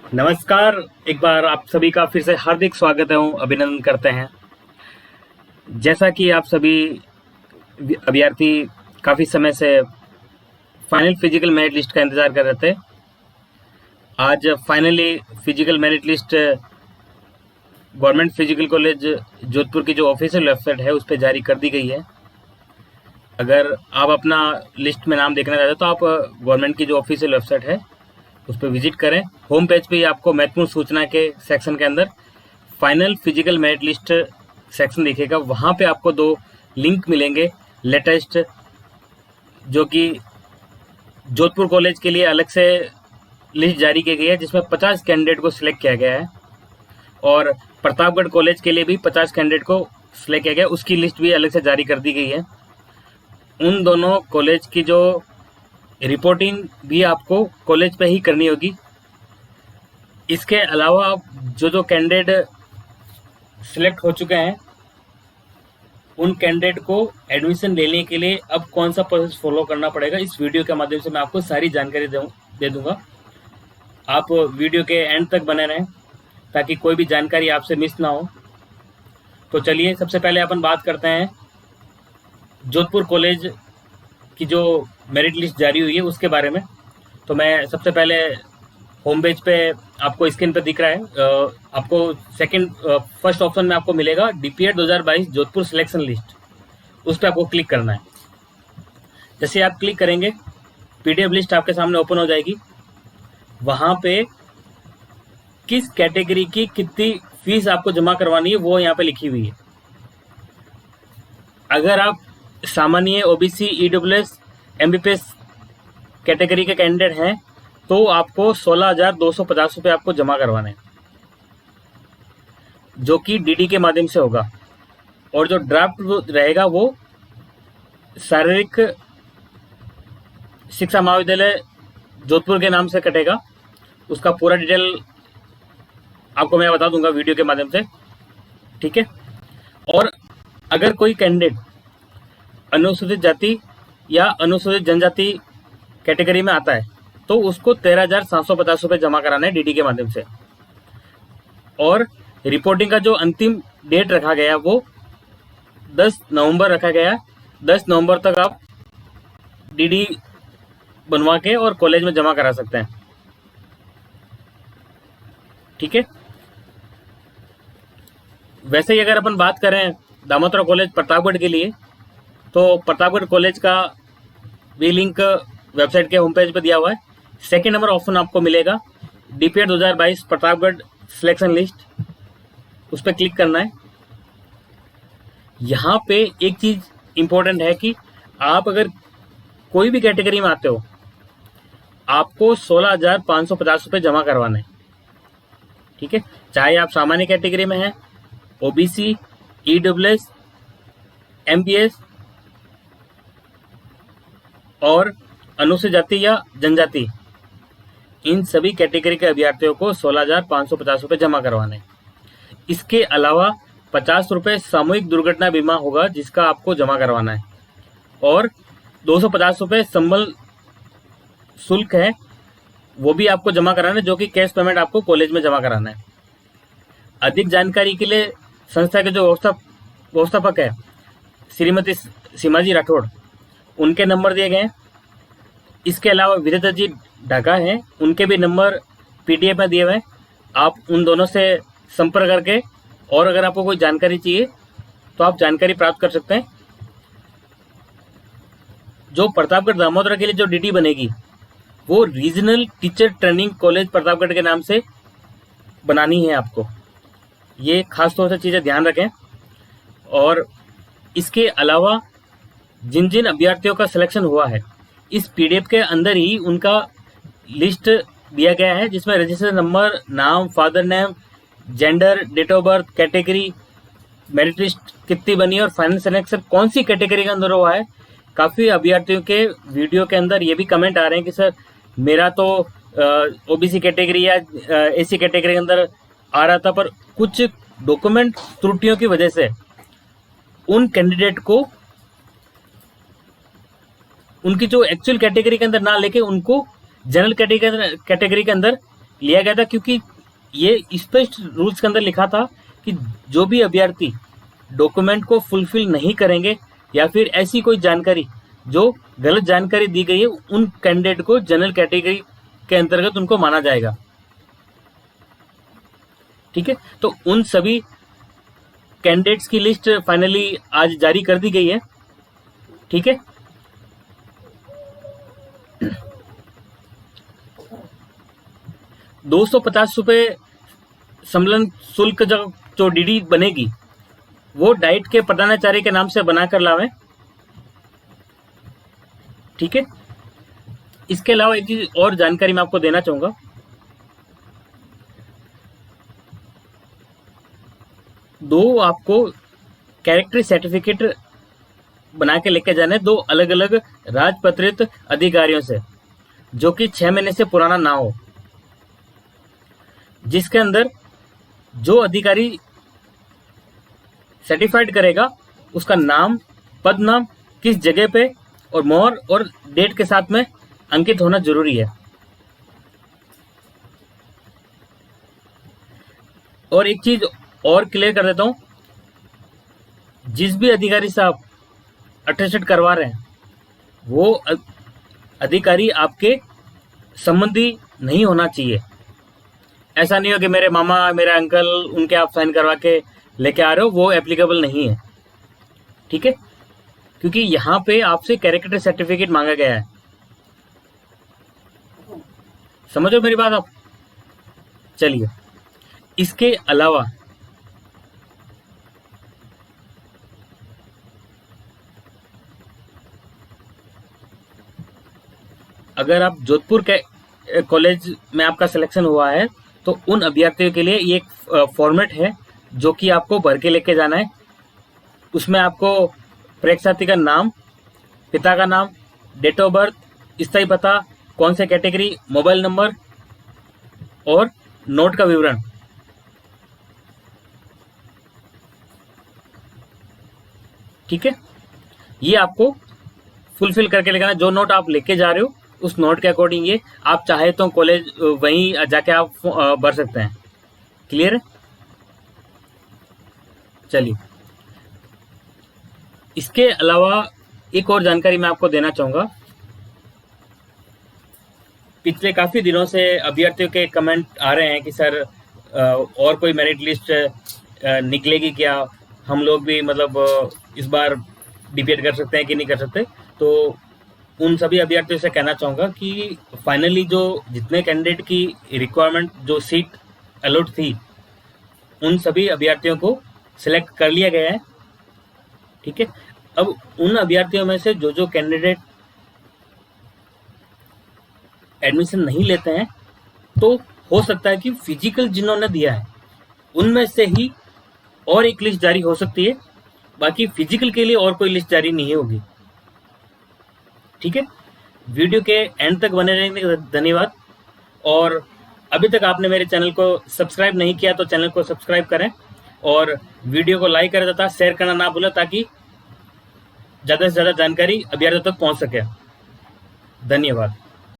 नमस्कार। एक बार आप सभी का फिर से हार्दिक स्वागत है, अभिनंदन करते हैं। जैसा कि आप सभी अभ्यर्थी काफ़ी समय से फाइनल फिजिकल मेरिट लिस्ट का इंतज़ार कर रहे थे, आज finally physical merit list government physical college Jodhpur की जो ऑफिशियल वेबसाइट है उस पर जारी कर दी गई है। अगर आप अपना लिस्ट में नाम देखना चाहते हो तो आप गवर्नमेंट की जो ऑफिशियल वेबसाइट है उस पर विजिट करें। होम पेज पे ही आपको महत्वपूर्ण सूचना के सेक्शन के अंदर final physical merit list section दिखेगा। वहाँ पे आपको 2 लिंक मिलेंगे लेटेस्ट, जो कि जोधपुर कॉलेज के लिए अलग से लिस्ट जारी की गई है जिसमें 50 कैंडिडेट को सिलेक्ट किया गया है, और प्रतापगढ़ कॉलेज के लिए भी 50 कैंडिडेट को सिलेक्ट किया गया, उसकी लिस्ट भी अलग से जारी कर दी गई है। उन दोनों कॉलेज की जो रिपोर्टिंग भी आपको कॉलेज पे ही करनी होगी। इसके अलावा जो कैंडिडेट सिलेक्ट हो चुके हैं उन कैंडिडेट को एडमिशन लेने के लिए अब कौन सा प्रोसेस फॉलो करना पड़ेगा, इस वीडियो के माध्यम से मैं आपको सारी जानकारी दे दूंगा। आप वीडियो के एंड तक बने रहें ताकि कोई भी जानकारी आपसे मिस ना हो। तो चलिए सबसे पहले अपन बात करते हैं जोधपुर कॉलेज की जो मेरिट लिस्ट जारी हुई है उसके बारे में। तो मैं सबसे पहले होम पेज पे आपको स्क्रीन पे दिख रहा है, आपको फर्स्ट ऑप्शन में आपको मिलेगा डीपीएड 2022 जोधपुर सिलेक्शन लिस्ट, उस पर आपको क्लिक करना है। जैसे आप क्लिक करेंगे पीडीएफ लिस्ट आपके सामने ओपन हो जाएगी। वहाँ पे किस कैटेगरी की कितनी फीस आपको जमा करवानी है वो यहाँ पे लिखी हुई है। अगर आप सामान्य, ओबीसी, ईडब्ल्यूएस, एमबीपीएस कैटेगरी के कैंडिडेट हैं तो आपको 16,250 रुपये आपको जमा करवाने हैं, जो कि डीडी के माध्यम से होगा। और जो ड्राफ्ट रहेगा वो शारीरिक शिक्षा महाविद्यालय जोधपुर के नाम से कटेगा। उसका पूरा डिटेल आपको मैं बता दूंगा वीडियो के माध्यम से, ठीक है। और अगर कोई कैंडिडेट अनुसूचित जाति या अनुसूचित जनजाति कैटेगरी में आता है तो उसको 13,750 रुपये जमा कराना है डीडी के माध्यम से। और रिपोर्टिंग का जो अंतिम डेट रखा गया वो 10 नवंबर रखा गया। 10 नवंबर तक आप डीडी बनवा के और कॉलेज में जमा करा सकते हैं, ठीक है। वैसे ही अगर अपन बात करें दामोदर कॉलेज प्रतापगढ़ के लिए, तो प्रतापगढ़ कॉलेज का भी लिंक वेबसाइट के होम पेज पर दिया हुआ है। सेकेंड नंबर ऑप्शन आपको मिलेगा डीपीएड 2022 प्रतापगढ़ सिलेक्शन लिस्ट, उस पर क्लिक करना है। यहाँ पे एक चीज इंपॉर्टेंट है कि आप अगर कोई भी कैटेगरी में आते हो आपको 16,550 रुपये जमा करवाने हैं, ठीक है। चाहे आप सामान्य कैटेगरी में हैं, ओबीसी, ईडब्ल्यूएस, एमपीएस और अनुसूचित जाति या जनजाति, इन सभी कैटेगरी के अभ्यर्थियों को 16,550 रुपये जमा करवाने। इसके अलावा 50 रुपये सामूहिक दुर्घटना बीमा होगा जिसका आपको जमा करवाना है, और 250 रुपये संबल शुल्क है वो भी आपको जमा कराना है, जो कि कैश पेमेंट आपको कॉलेज में जमा कराना है। अधिक जानकारी के लिए संस्था के जो व्यवस्थापक है श्रीमती सीमाजी राठौड़, उनके नंबर दिए गए हैं। इसके अलावा विजेता जी ढाका हैं, उनके भी नंबर पीडीएफ में दिए हुए हैं। आप उन दोनों से संपर्क करके और अगर आपको कोई जानकारी चाहिए तो आप जानकारी प्राप्त कर सकते हैं। जो प्रतापगढ़ दामोदर के लिए जो डीडी बनेगी वो regional teacher training college Pratapgarh के नाम से बनानी है आपको, ये खास तौर से चीज़ें ध्यान रखें। और इसके अलावा जिन जिन अभ्यर्थियों का सिलेक्शन हुआ है इस पीडीएफ के अंदर ही उनका लिस्ट दिया गया है, जिसमें रजिस्ट्रेशन नंबर, नाम, father name, gender, date of birth, category, merit list कितनी बनी है और फाइनल सिलेक्शन कौन सी कैटेगरी के अंदर हुआ है। काफ़ी अभ्यर्थियों के वीडियो के अंदर ये भी कमेंट आ रहे हैं कि सर मेरा तो ओबीसी कैटेगरी या एसी कैटेगरी के अंदर आ रहा था, पर कुछ डॉक्यूमेंट त्रुटियों की वजह से उन कैंडिडेट को उनकी जो एक्चुअल कैटेगरी के अंदर ना लेके उनको जनरल कैटेगरी के अंदर लिया गया था क्योंकि ये स्पष्ट रूल्स के अंदर लिखा था कि जो भी अभ्यर्थी डॉक्यूमेंट को फुलफिल नहीं करेंगे या फिर ऐसी कोई जानकारी जो गलत जानकारी दी गई है, उन कैंडिडेट को जनरल कैटेगरी के अंतर्गत उनको माना जाएगा। ठीक है, तो उन सभी कैंडिडेट्स की लिस्ट फाइनली आज जारी कर दी गई है। ठीक है, 250 रुपये सम्मेलन शुल्क जो डीडी बनेगी वो डाइट के प्रधानाचार्य के नाम से बनाकर लावें। ठीक है, इसके अलावा एक चीज और जानकारी मैं आपको देना चाहूंगा। दो आपको कैरेक्टर सर्टिफिकेट बना के लेके जाने, दो अलग अलग राजपत्रित अधिकारियों से, जो कि 6 महीने से पुराना ना हो, जिसके अंदर जो अधिकारी सर्टिफाइड करेगा उसका नाम, पद नाम, किस जगह पे और मोहर और डेट के साथ में अंकित होना जरूरी है। और एक चीज और क्लियर कर देता हूं, जिस भी अधिकारी से आप अटेस्टेड करवा रहे हैं वो अधिकारी आपके संबंधी नहीं होना चाहिए। ऐसा नहीं हो कि मेरे मामा, मेरे अंकल, उनके आप साइन करवा के लेके आ रहे हो, वो एप्लीकेबल नहीं है। ठीक है, क्योंकि यहां पे आपसे कैरेक्टर सर्टिफिकेट मांगा गया है। समझो मेरी बात आप। चलिए, इसके अलावा अगर आप जोधपुर के कॉलेज में आपका सिलेक्शन हुआ है तो उन अभ्यर्थियों के लिए ये एक फॉर्मेट है जो कि आपको भर के लेके जाना है। उसमें आपको परीक्षार्थी का नाम, पिता का नाम, डेट ऑफ बर्थ, स्थायी पता, कौन से कैटेगरी, मोबाइल नंबर और नोट का विवरण। ठीक है, ये आपको फुलफिल करके लेके आना। जो नोट आप लेके जा रहे हो उस नोट के अकॉर्डिंग ये आप चाहे तो कॉलेज वहीं जाके आप भर सकते हैं। क्लियर है? चलिए, इसके अलावा एक और जानकारी मैं आपको देना चाहूंगा। पिछले काफी दिनों से अभ्यर्थियों के कमेंट आ रहे हैं कि सर और कोई मेरिट लिस्ट निकलेगी क्या, हम लोग भी मतलब इस बार डिबेट कर सकते हैं कि नहीं कर सकते। तो उन सभी अभ्यर्थियों से कहना चाहूंगा कि फाइनली जो जितने कैंडिडेट की रिक्वायरमेंट, जो सीट अलॉट थी, उन सभी अभ्यर्थियों को सिलेक्ट कर लिया गया है। ठीक है, अब उन अभ्यर्थियों में से जो जो कैंडिडेट एडमिशन नहीं लेते हैं, तो हो सकता है कि फिजिकल जिन्होंने दिया है उनमें से ही और एक लिस्ट जारी हो सकती है। बाकी फिजिकल के लिए और कोई लिस्ट जारी नहीं होगी। ठीक है, वीडियो के एंड तक बने रहने के धन्यवाद। और अभी तक आपने मेरे चैनल को सब्सक्राइब नहीं किया तो चैनल को सब्सक्राइब करें और वीडियो को लाइक करें तथा शेयर करना ना भूलें, ताकि ज़्यादा से ज़्यादा जानकारी अभ्यर्थियों तक पहुंच सके। धन्यवाद।